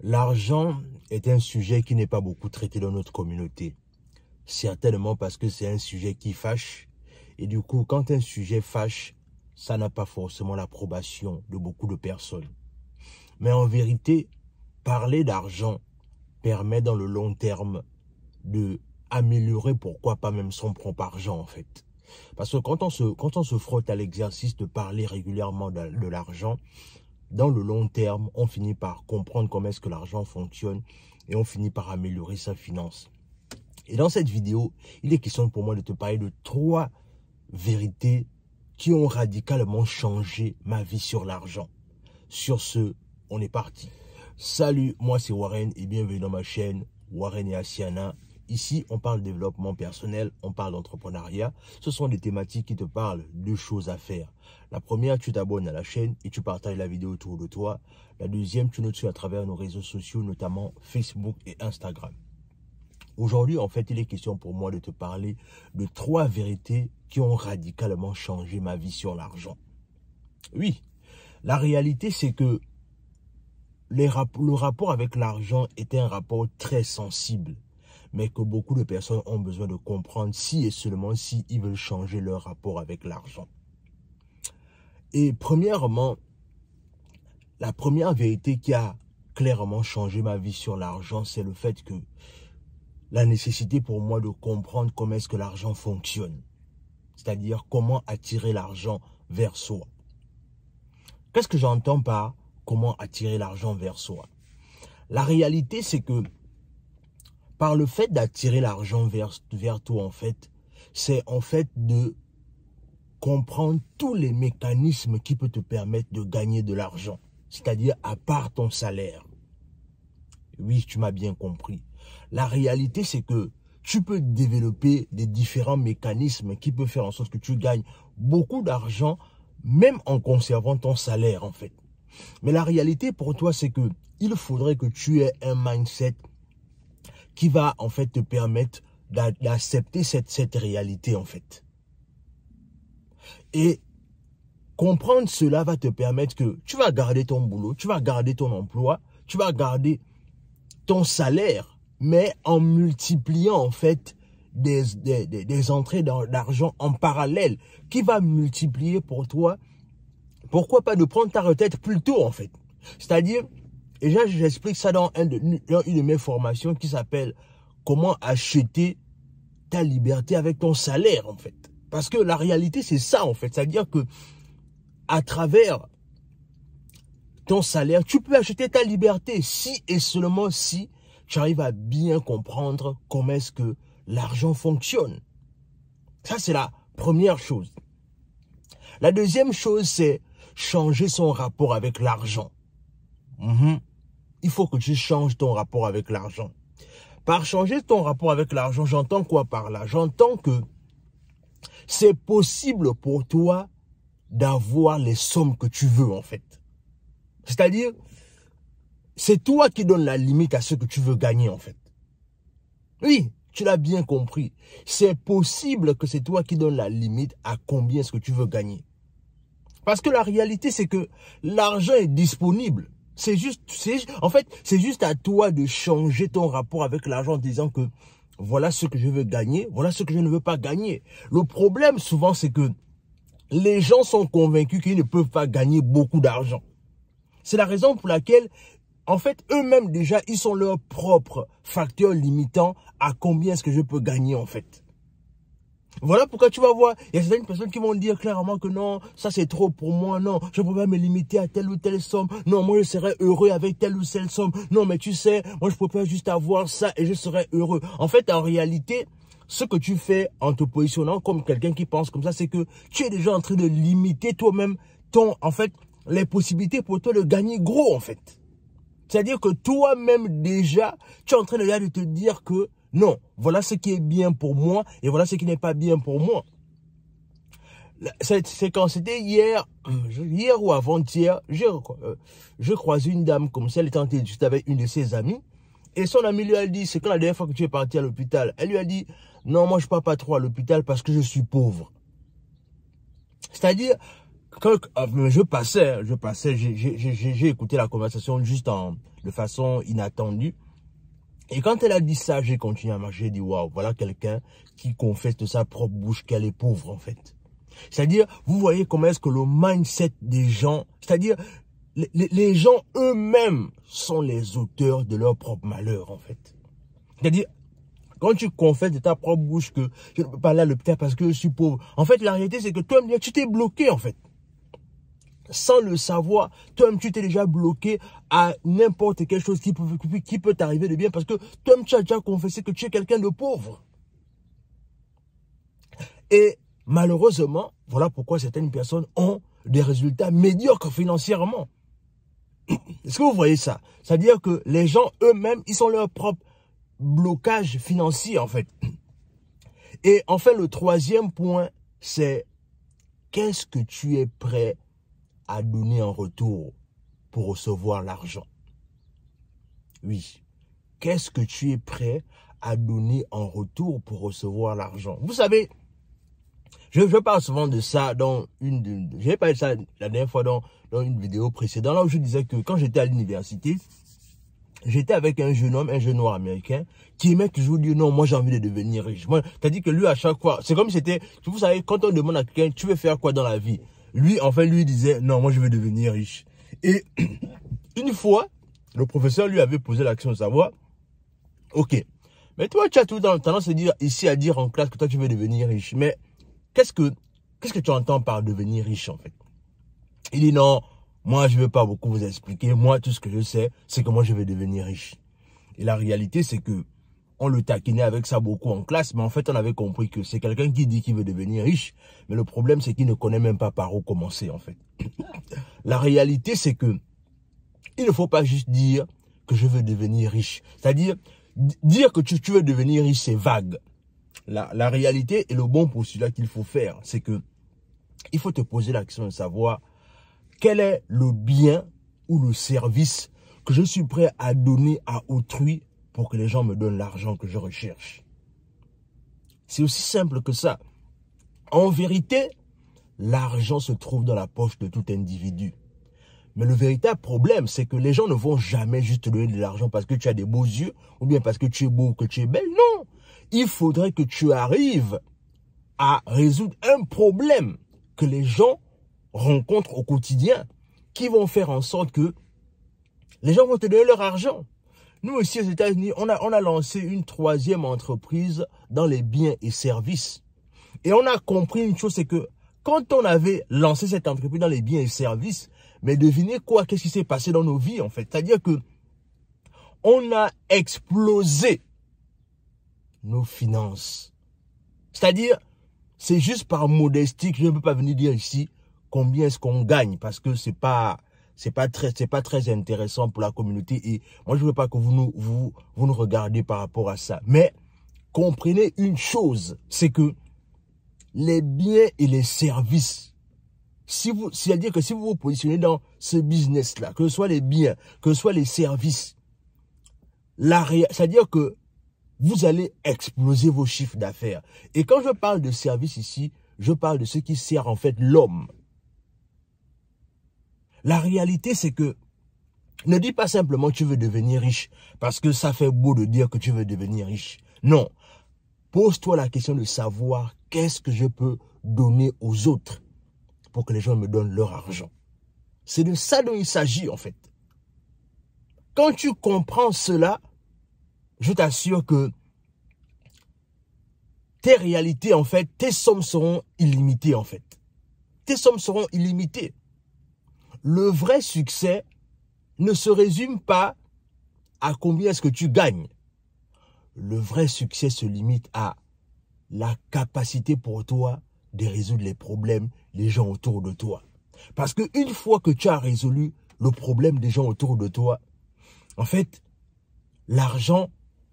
L'argent est un sujet qui n'est pas beaucoup traité dans notre communauté. Certainement parce que c'est un sujet qui fâche. Et du coup, quand un sujet fâche, ça n'a pas forcément l'approbation de beaucoup de personnes. Mais en vérité, parler d'argent permet dans le long terme de améliorer, pourquoi pas même son propre argent en fait. Parce que quand on se frotte à l'exercice de parler régulièrement de l'argent, dans le long terme, on finit par comprendre comment est-ce que l'argent fonctionne et on finit par améliorer sa finance. Et dans cette vidéo, il est question pour moi de te parler de 3 vérités qui ont radicalement changé ma vie sur l'argent. Sur ce, on est parti. Salut, moi c'est Warren et bienvenue dans ma chaîne Warren et Asiana. Ici, on parle développement personnel, on parle d'entrepreneuriat. Ce sont des thématiques qui te parlent de choses à faire. La première, tu t'abonnes à la chaîne et tu partages la vidéo autour de toi. La deuxième, tu nous suis à travers nos réseaux sociaux, notamment Facebook et Instagram. Aujourd'hui, en fait, il est question pour moi de te parler de 3 vérités qui ont radicalement changé ma vie sur l'argent. Oui, la réalité, c'est que le rapport avec l'argent est un rapport très sensible, mais que beaucoup de personnes ont besoin de comprendre si et seulement si ils veulent changer leur rapport avec l'argent. Et premièrement, la première vérité qui a clairement changé ma vie sur l'argent, c'est le fait que la nécessité pour moi de comprendre comment est-ce que l'argent fonctionne. C'est-à-dire comment attirer l'argent vers soi. Qu'est-ce que j'entends par comment attirer l'argent vers soi? La réalité, c'est que par le fait d'attirer l'argent vers toi, en fait, c'est en fait de comprendre tous les mécanismes qui peuvent te permettre de gagner de l'argent. C'est-à-dire à part ton salaire. Oui, tu m'as bien compris. La réalité, c'est que tu peux développer des différents mécanismes qui peuvent faire en sorte que tu gagnes beaucoup d'argent, même en conservant ton salaire, en fait. Mais la réalité pour toi, c'est que il faudrait que tu aies un mindset qui va, en fait, te permettre d'accepter cette réalité, en fait. Et comprendre cela va te permettre que tu vas garder ton boulot, tu vas garder ton emploi, tu vas garder ton salaire, mais en multipliant en fait des entrées d'argent en parallèle qui va multiplier pour toi, pourquoi pas de prendre ta retraite plus tôt en fait. C'est-à-dire, et j'explique ça dans une de mes formations qui s'appelle comment acheter ta liberté avec ton salaire en fait. Parce que la réalité c'est ça en fait, c'est-à-dire que à travers ton salaire, tu peux acheter ta liberté si et seulement si tu arrives à bien comprendre comment est-ce que l'argent fonctionne. Ça, c'est la première chose. La deuxième chose, c'est changer son rapport avec l'argent. Il faut que tu changes ton rapport avec l'argent. Par changer ton rapport avec l'argent, j'entends quoi par là? J'entends que c'est possible pour toi d'avoir les sommes que tu veux en fait. C'est-à-dire, c'est toi qui donnes la limite à ce que tu veux gagner en fait. Oui, tu l'as bien compris. C'est possible que c'est toi qui donnes la limite à combien est-ce que tu veux gagner. Parce que la réalité, c'est que l'argent est disponible. En fait, c'est juste à toi de changer ton rapport avec l'argent en disant que voilà ce que je veux gagner, voilà ce que je ne veux pas gagner. Le problème souvent, c'est que les gens sont convaincus qu'ils ne peuvent pas gagner beaucoup d'argent. C'est la raison pour laquelle, en fait, eux-mêmes déjà, ils sont leurs propres facteurs limitants à combien est-ce que je peux gagner, en fait. Voilà pourquoi tu vas voir, il y a certaines personnes qui vont dire clairement que non, ça c'est trop pour moi, non, je ne peux pas me limiter à telle ou telle somme, non, moi je serais heureux avec telle ou telle somme, non, mais tu sais, moi je préfère juste avoir ça et je serais heureux. En fait, en réalité, ce que tu fais en te positionnant comme quelqu'un qui pense comme ça, c'est que tu es déjà en train de limiter toi-même les possibilités pour toi de gagner gros, en fait. C'est-à-dire que toi-même, déjà, tu es en train de te dire que non, voilà ce qui est bien pour moi et voilà ce qui n'est pas bien pour moi. C'est quand c'était hier ou avant-hier, je croisais une dame comme ça, elle était en train de discuter avec une de ses amies et son amie lui a dit, c'est quand la dernière fois que tu es parti à l'hôpital, elle lui a dit, non, moi je ne pars pas trop à l'hôpital parce que je suis pauvre. C'est-à-dire, je passais, j'ai écouté la conversation juste de façon inattendue. Et quand elle a dit ça, j'ai continué à marcher, j'ai dit, waouh, voilà quelqu'un qui confesse de sa propre bouche qu'elle est pauvre, en fait. C'est-à-dire, vous voyez comment est-ce que le mindset des gens, c'est-à-dire, les gens eux-mêmes sont les auteurs de leur propre malheur, en fait. C'est-à-dire, quand tu confesses de ta propre bouche que je ne peux pas aller à l'hôpital parce que je suis pauvre, en fait, la réalité, c'est que toi-même, tu t'es bloqué, en fait. Sans le savoir, toi-même, tu t'es déjà bloqué à n'importe quelle chose qui peut t'arriver de bien parce que toi-même, tu as déjà confessé que tu es quelqu'un de pauvre. Et malheureusement, voilà pourquoi certaines personnes ont des résultats médiocres financièrement. Est-ce que vous voyez ça? C'est-à-dire que les gens eux-mêmes, ils sont leur propre blocage financier, en fait. Et enfin, le troisième point, c'est qu'est-ce que tu es prêt à donner en retour pour recevoir l'argent? Oui. Qu'est-ce que tu es prêt à donner en retour pour recevoir l'argent? Vous savez, je parle souvent de ça dans j'ai parlé de ça la dernière fois dans une vidéo précédente, là où je disais que quand j'étais à l'université, j'étais avec un jeune homme, un jeune noir américain, qui aimait toujours dire non, moi j'ai envie de devenir riche. Moi, c'est-à-dire que lui, à chaque fois, c'est comme si c'était, vous savez, quand on demande à quelqu'un, tu veux faire quoi dans la vie? Lui, enfin, lui disait, non, moi je veux devenir riche. Et une fois, le professeur lui avait posé l'action de savoir, ok, mais toi, tu as tout le temps tendance à dire en classe que toi tu veux devenir riche. Mais qu'est-ce que tu entends par devenir riche, en fait? Il dit non, moi, je ne vais pas beaucoup vous expliquer. Moi, tout ce que je sais, c'est que moi, je vais devenir riche. Et la réalité, c'est que on le taquinait avec ça beaucoup en classe, mais en fait, on avait compris que c'est quelqu'un qui dit qu'il veut devenir riche. Mais le problème, c'est qu'il ne connaît même pas par où commencer, en fait. La réalité, c'est que il ne faut pas juste dire que je veux devenir riche. C'est-à-dire, dire que tu veux devenir riche, c'est vague. La réalité et le bon postulat qu'il faut faire, c'est que il faut te poser la question de savoir quel est le bien ou le service que je suis prêt à donner à autrui pour que les gens me donnent l'argent que je recherche. C'est aussi simple que ça. En vérité, l'argent se trouve dans la poche de tout individu. Mais le véritable problème, c'est que les gens ne vont jamais juste te donner de l'argent parce que tu as des beaux yeux ou bien parce que tu es beau ou que tu es belle. Non, il faudrait que tu arrives à résoudre un problème que les gens rencontrent au quotidien qui vont faire en sorte que les gens vont te donner leur argent. Nous aussi aux États-Unis, on a lancé une troisième entreprise dans les biens et services. Et on a compris une chose, c'est que quand on avait lancé cette entreprise dans les biens et services, mais devinez quoi, qu'est-ce qui s'est passé dans nos vies en fait? C'est-à-dire que on a explosé nos finances. C'est-à-dire, c'est juste par modestie que je ne peux pas venir dire ici combien est-ce qu'on gagne parce que c'est pas très intéressant pour la communauté et moi je veux pas que vous nous regardiez par rapport à ça. Mais comprenez une chose, c'est que les biens et les services, c'est-à-dire que si vous vous positionnez dans ce business-là, que ce soit les biens, que ce soit les services, c'est-à-dire que vous allez exploser vos chiffres d'affaires. Et quand je parle de services ici, je parle de ce qui sert en fait l'homme. La réalité, c'est que ne dis pas simplement que tu veux devenir riche parce que ça fait beau de dire que tu veux devenir riche. Non. Pose-toi la question de savoir qu'est-ce que je peux donner aux autres pour que les gens me donnent leur argent. C'est de ça dont il s'agit en fait. Quand tu comprends cela, je t'assure que tes réalités en fait, tes sommes seront illimitées en fait. Tes sommes seront illimitées. Le vrai succès ne se résume pas à combien est-ce que tu gagnes. Le vrai succès se limite à la capacité pour toi de résoudre les problèmes des gens autour de toi. Parce qu'une fois que tu as résolu le problème des gens autour de toi, en fait, l'argent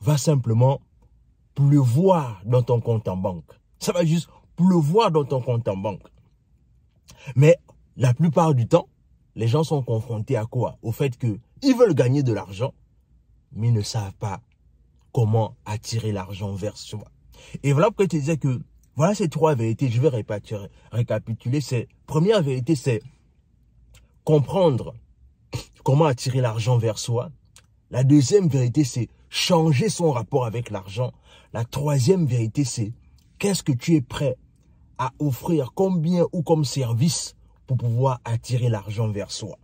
va simplement pleuvoir dans ton compte en banque. Ça va juste pleuvoir dans ton compte en banque. Mais la plupart du temps, les gens sont confrontés à quoi? Au fait qu'ils veulent gagner de l'argent, mais ils ne savent pas comment attirer l'argent vers soi. Et voilà pourquoi je te disais que Voilà ces 3 vérités. Je vais récapituler. Première vérité, c'est comprendre comment attirer l'argent vers soi. La deuxième vérité, c'est changer son rapport avec l'argent. La troisième vérité, c'est qu'est-ce que tu es prêt à offrir comme bien ou comme service pour pouvoir attirer l'argent vers soi.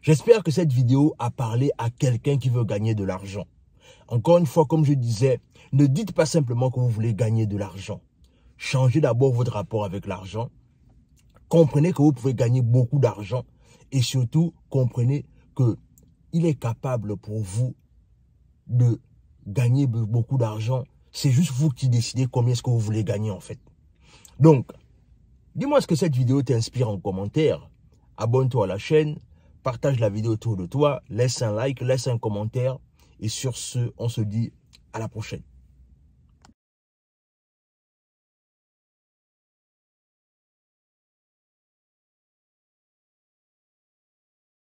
J'espère que cette vidéo a parlé à quelqu'un qui veut gagner de l'argent. Encore une fois, comme je disais, ne dites pas simplement que vous voulez gagner de l'argent. Changez d'abord votre rapport avec l'argent. Comprenez que vous pouvez gagner beaucoup d'argent. Et surtout, comprenez qu'il est capable pour vous de gagner beaucoup d'argent. C'est juste vous qui décidez combien est-ce que vous voulez gagner en fait. Donc, dis-moi ce que cette vidéo t'inspire en commentaire. Abonne-toi à la chaîne. Partage la vidéo autour de toi. Laisse un like, laisse un commentaire. Et sur ce, on se dit à la prochaine.